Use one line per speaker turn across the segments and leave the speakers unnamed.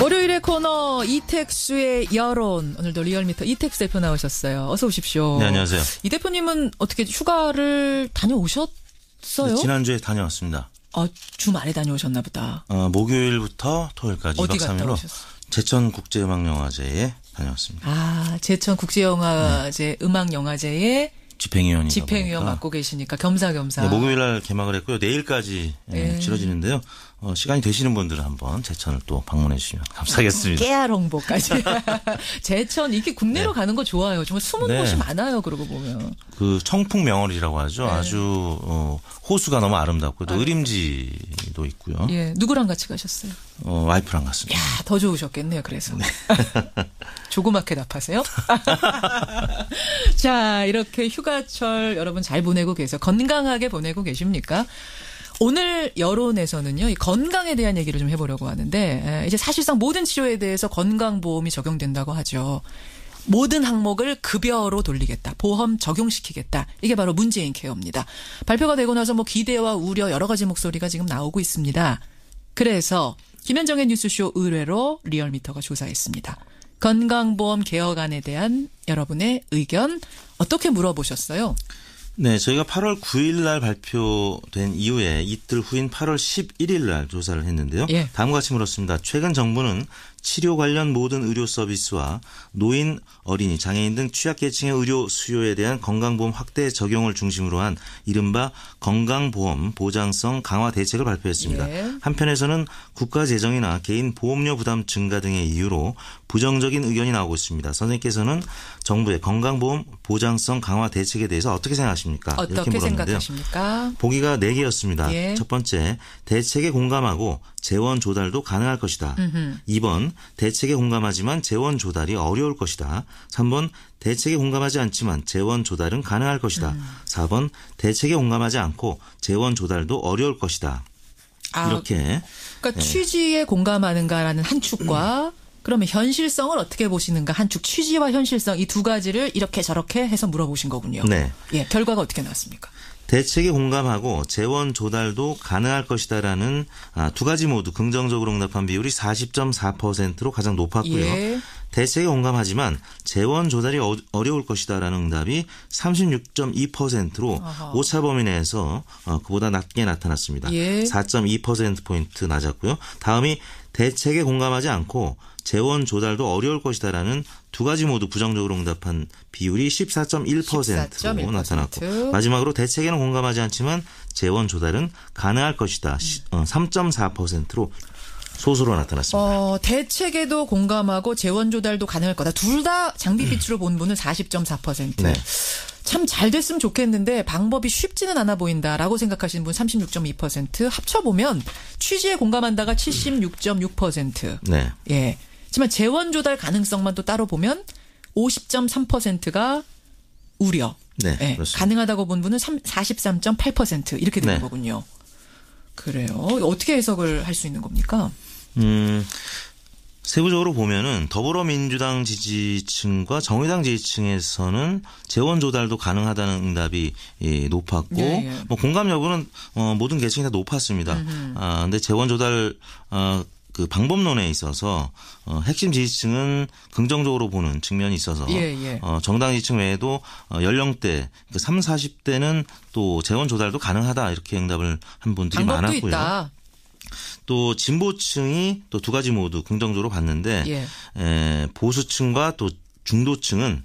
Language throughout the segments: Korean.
월요일의 코너 이택수의 여론. 오늘도 리얼미터 이택수 대표 나오셨어요. 어서 오십시오.
네, 안녕하세요.
이 대표님은 어떻게 휴가를 다녀오셨어요?
네, 지난주에 다녀왔습니다.
주말에 다녀오셨나 보다.
목요일부터 토요일까지
어디
2박 3일로 제천국제음악영화제에 다녀왔습니다.
제천국제영화제 음악영화제에
집행위원이다
집행위원
보니까.
맡고 계시니까 겸사겸사.
네, 목요일날 개막을 했고요. 내일까지 치러지는데요. 시간이 되시는 분들은 한번 제천을 또 방문해 주시면 감사하겠습니다.
깨알 홍보까지. 제천 이게 국내로 가는 거 좋아요. 정말 숨은
네.
곳이 많아요. 그러고 보면.
그 청풍명월이라고 하죠. 아주 호수가 너무 아름답고 또 의림지도 있고요.
예, 누구랑 같이 가셨어요?
와이프랑 갔습니다.
야, 더 좋으셨겠네요. 그래서. 조그맣게 답하세요. 자, 이렇게 휴가철 여러분 잘 보내고 계세요. 건강하게 보내고 계십니까? 오늘 여론에서는요, 이 건강에 대한 얘기를 좀 해보려고 하는데, 이제 사실상 모든 치료에 대해서 건강보험이 적용된다고 하죠. 모든 항목을 급여로 돌리겠다. 보험 적용시키겠다. 이게 바로 문재인 케어입니다. 발표가 되고 나서 뭐 기대와 우려 여러 가지 목소리가 지금 나오고 있습니다. 그래서 김현정의 뉴스쇼 의뢰로 리얼미터가 조사했습니다. 건강보험 개혁안에 대한 여러분의 의견 어떻게 물어보셨어요?
네, 저희가 8월 9일 날 발표된 이후에 이틀 후인 8월 11일 날 조사를 했는데요.
예.
다음과 같이 물었습니다. 최근 정부는 치료 관련 모든 의료 서비스와 노인, 어린이, 장애인 등 취약계층의 의료 수요에 대한 건강보험 확대 적용을 중심으로 한 이른바 건강보험 보장성 강화 대책을 발표했습니다.
예.
한편에서는 국가 재정이나 개인 보험료 부담 증가 등의 이유로 부정적인 의견이 나오고 있습니다. 선생님께서는 정부의 건강보험 보장성 강화 대책에 대해서 어떻게 생각하십니까? 이렇게
어떻게
물었는데요.
생각하십니까?
보기가 4개였습니다.
예.
첫 번째, 대책에 공감하고 재원 조달도 가능할 것이다. 2번, 대책에 공감하지만 재원 조달이 어려울 것이다. 3번, 대책에 공감하지 않지만 재원 조달은 가능할 것이다. 4번, 대책에 공감하지 않고 재원 조달도 어려울 것이다. 이렇게.
그러니까 취지에 공감하는가라는 한 축과 그러면 현실성을 어떻게 보시는가 한 축, 취지와 현실성 이 두 가지를 이렇게 저렇게 해서 물어보신 거군요.
네.
예, 결과가 어떻게 나왔습니까?
대책에 공감하고 재원 조달도 가능할 것이다라는 두 가지 모두 긍정적으로 응답한 비율이 40.4%로 가장 높았고요.
예.
대책에 공감하지만 재원 조달이 어려울 것이다라는 응답이 36.2%로 오차 범위 내에서 그보다 낮게 나타났습니다.
예.
4.2%포인트 낮았고요. 다음이 대책에 공감하지 않고 재원 조달도 어려울 것이다라는 두 가지 모두 부정적으로 응답한 비율이 14.1%로 나타났고 마지막으로 대책에는 공감하지 않지만 재원 조달은 가능할 것이다. 3.4%로 소수로 나타났습니다.
대책에도 공감하고 재원 조달도 가능할 거다. 둘 다 장비빛으로 본 분은 40.4%.
네.
참 잘 됐으면 좋겠는데 방법이 쉽지는 않아 보인다라고 생각하시는 분 36.2%. 합쳐보면 취지에 공감한다가 76.6%.
네.
예. 하지만 재원 조달 가능성만 또 따로 보면 50.3%가 우려.
네.
예.
그렇습니다.
가능하다고 본 분은 43.8% 이렇게 되는
네.
거군요. 그래요. 어떻게 해석을 할 수 있는 겁니까?
세부적으로 보면은 더불어민주당 지지층과 정의당 지지층에서는 재원 조달도 가능하다는 응답이 높았고
예.
뭐 공감 여부는 모든 계층이 다 높았습니다. 근데 재원 조달 그 방법론에 있어서 핵심 지지층은 긍정적으로 보는 측면이 있어서
예.
정당 지지층 외에도 연령대 3, 40대는 또 재원 조달도 가능하다 이렇게 응답을 한 분들이
방법도
많았고요.
있다.
또 진보층이 또 두 가지 모두 긍정적으로 봤는데 보수층과 또 중도층은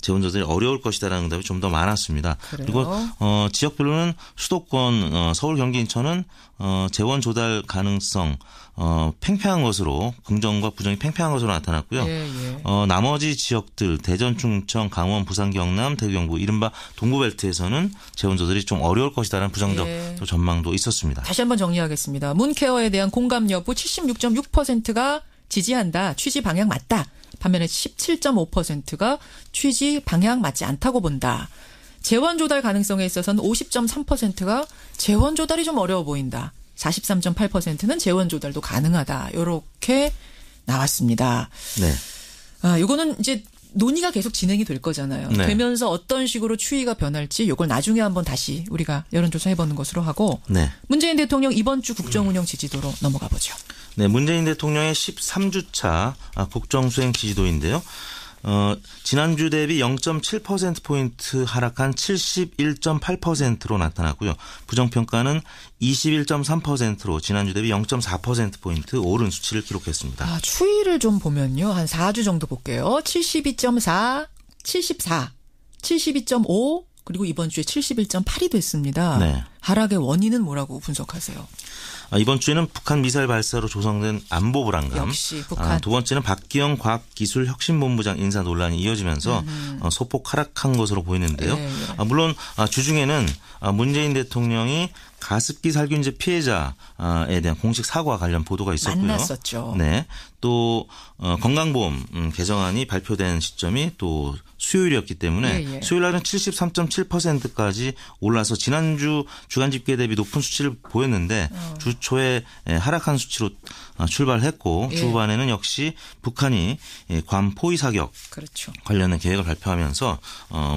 재원 조달이 어려울 것이다라는 응답이 좀 더 많았습니다.
그래요?
그리고 지역별로는 수도권 서울, 경기, 인천은 재원 조달 가능성 팽팽한 것으로 긍정과 부정이 팽팽한 것으로 나타났고요. 나머지 지역들 대전, 충청, 강원, 부산, 경남, 대구, 경북 이른바 동부벨트에서는 재원 조달이 좀 어려울 것이다라는 부정적 전망도 있었습니다.
다시 한번 정리하겠습니다. 문케어에 대한 공감 여부 76.6%가 지지한다. 취지 방향 맞다. 반면에 17.5%가 취지 방향 맞지 않다고 본다. 재원 조달 가능성에 있어서는 50.3%가 재원 조달이 좀 어려워 보인다. 43.8%는 재원 조달도 가능하다. 이렇게 나왔습니다.
네.
요거는 이제 논의가 계속 진행이 될 거잖아요.
네.
되면서 어떤 식으로 추이가 변할지 이걸 나중에 한번 다시 우리가 여론조사 해보는 것으로 하고
네.
문재인 대통령 이번 주 국정운영 지지도로 넘어가 보죠.
네, 문재인 대통령의 13주차 국정수행 지지도인데요. 지난주 대비 0.7%포인트 하락한 71.8%로 나타났고요. 부정평가는 21.3%로 지난주 대비 0.4%포인트 오른 수치를 기록했습니다.
추이를 좀 보면요. 한 4주 정도 볼게요. 72.4, 74, 72.5, 그리고 이번 주에 71.8이 됐습니다. 네. 하락의 원인은 뭐라고 분석하세요?
이번 주에는 북한 미사일 발사로 조성된 안보 불안감.
역시 북한.
두 번째는 박기영 과학기술혁신본부장 인사 논란이 이어지면서 소폭 하락한 것으로 보이는데요. 네. 물론 주중에는 문재인 대통령이 가습기 살균제 피해자에 대한 공식 사과 관련 보도가 있었고요.
만났었죠.
네. 또 건강보험 개정안이 발표된 시점이 또 수요일이었기 때문에 수요일 날은 73.7%까지 올라서 지난주 주간 집계 대비 높은 수치를 보였는데 주 초에 하락한 수치로 출발했고 주후반에는 역시 북한이 괌 포위 사격 그렇죠. 관련된 계획을 발표하면서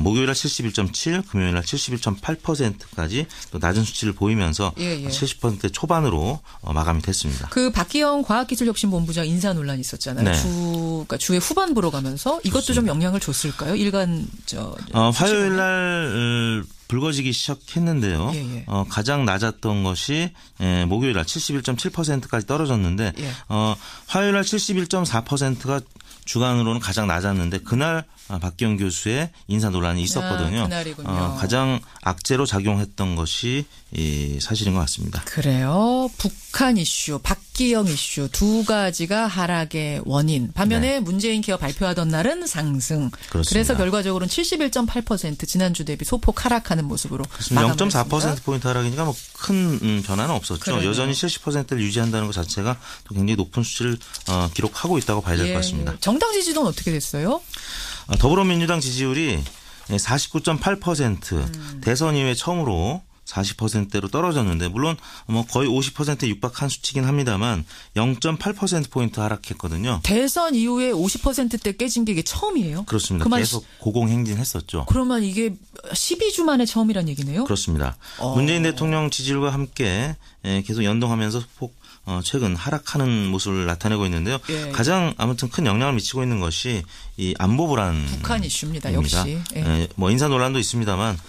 목요일 날 71.7, 금요일 날 71.8%까지 또 낮은 수치를 보이면서 70% 초반으로 마감이 됐습니다.
그 박기영 과학기술혁신본부장 인사 논란이 있었잖아요. 네. 그러니까 주의 후반부로 가면서 이것도 그렇습니다. 좀 영향을 줬을까요? 일간
화요일 날 불거지기 시작했는데요. 가장 낮았던 것이 목요일 날 71.7%까지 떨어졌는데 화요일 날 71.4%가 주간으로는 가장 낮았는데 그날 박기영 교수의 인사 논란이 있었거든요.
그날이군요.
가장 악재로 작용했던 것이 사실인 것 같습니다.
그래요. 북한 이슈, 박기영 이슈 두 가지가 하락의 원인. 반면에 문재인 케어 발표하던 날은 상승. 그렇습니다. 그래서 결과적으로는 71.8% 지난주 대비 소폭 하락하는 모습으로 마감을 했습니다.
0.4%포인트 하락이니까 뭐 큰 변화는 없었죠.
그러네요.
여전히 70%를 유지한다는 것 자체가 또 굉장히 높은 수치를 기록하고 있다고 봐야 될 것 같습니다.
정당 지지도는 어떻게 됐어요?
더불어민주당 지지율이 49.8% 대선 이후에 처음으로 40%대로 떨어졌는데 물론 뭐 거의 50%에 육박한 수치긴 합니다만 0.8%포인트 하락했거든요.
대선 이후에 50%대 깨진 게 이게 처음이에요?
그렇습니다. 계속 고공행진했었죠.
그러면 이게 12주 만에 처음이란 얘기네요?
그렇습니다. 문재인 대통령 지지율과 함께 계속 연동하면서 최근 하락하는 모습을 나타내고 있는데요. 가장 아무튼 큰 영향을 미치고 있는 것이 이 안보 불안.
북한 이슈입니다. 역시.
뭐 인사 논란도 있습니다만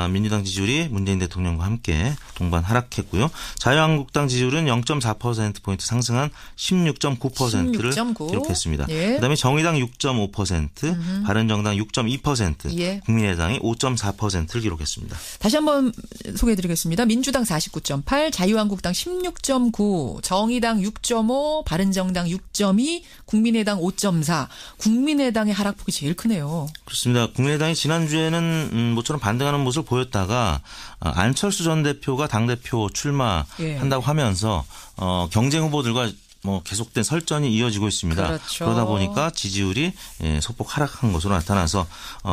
민주당 지지율이 문재인 대통령과 함께 동반 하락했고요. 자유한국당 지지율은 0.4%포인트 상승한 16.9%를 기록했습니다. 그다음에 정의당 6.5%, 바른정당 6.2%, 국민의당이 5.4%를 기록했습니다.
다시 한번 소개해드리겠습니다. 민주당 49.8, 자유한국당 16.9, 정의당 6.5, 바른정당 6.2, 국민의당 5.4. 국민의당의 하락폭이 제일 크네요.
그렇습니다. 국민의당이 지난주에는 모처럼 반등하는 모습을 보였다가 안철수 전 대표가 당대표 출마한다고 하면서 경쟁 후보들과 뭐 계속된 설전이 이어지고 있습니다.
그렇죠.
그러다 보니까 지지율이 소폭 하락한 것으로 나타나서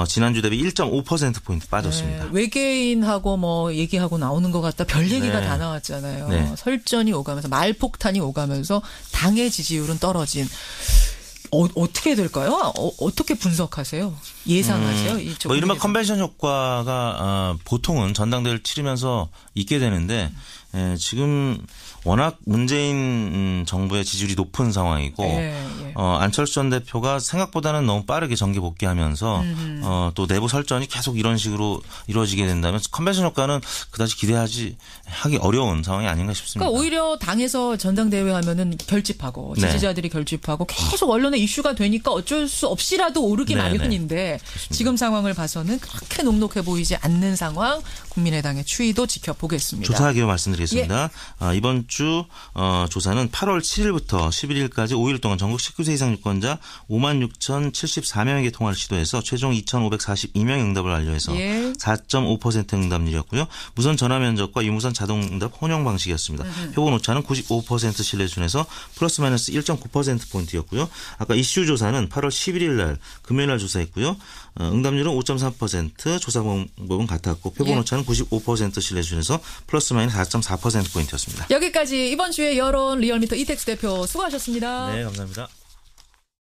지난주 대비 1.5%포인트 빠졌습니다.
외계인하고 뭐 얘기하고 나오는 것 같다. 별 얘기가 다 나왔잖아요. 설전이 오가면서 말폭탄이 오가면서 당의 지지율은 떨어진. 어떻게 될까요? 어떻게 분석하세요? 예상하세요?
뭐 이른바 컨벤션 효과가 보통은 전당대회를 치르면서 있게 되는데 지금 워낙 문재인 정부의 지지율이 높은 상황이고 안철수 전 대표가 생각보다는 너무 빠르게 정계 복귀하면서 또 내부 설전이 계속 이런 식으로 이루어지게 된다면 컨벤션 효과는 그다지 하기 어려운 상황이 아닌가 싶습니다.
그러니까 오히려 당에서 전당대회 하면은 결집하고 지지자들이 결집하고 계속 언론의 이슈가 되니까 어쩔 수 없이라도 오르기 마련인데 지금 상황을 봐서는 그렇게 녹록해 보이지 않는 상황. 국민의당의 추이도 지켜보겠습니다.
조사하기로 말씀드리겠습니다. 이번 주 조사는 8월 7일부터 11일까지 5일 동안 전국 19세 이상 유권자 56,074명에게 통화를 시도해서 최종 2,542명 응답을 완료해서 4.5% 응답률이었고요. 무선 전화 면접과 유무선 자동 응답 혼용 방식이었습니다. 표본 오차는 95% 신뢰 수준에서 플러스 마이너스 1.9%포인트였고요. 아까 이슈 조사는 8월 11일 날 금요일 날 조사했고요. 응답률은 5.3%, 조사 방법은 같았고 표본 오차는 95% 신뢰 수준에서 플러스 마이너스 4.4%포인트였습니다.
여기까지 이번 주에 여론 리얼미터 이택수 대표 수고하셨습니다.
네, 감사합니다.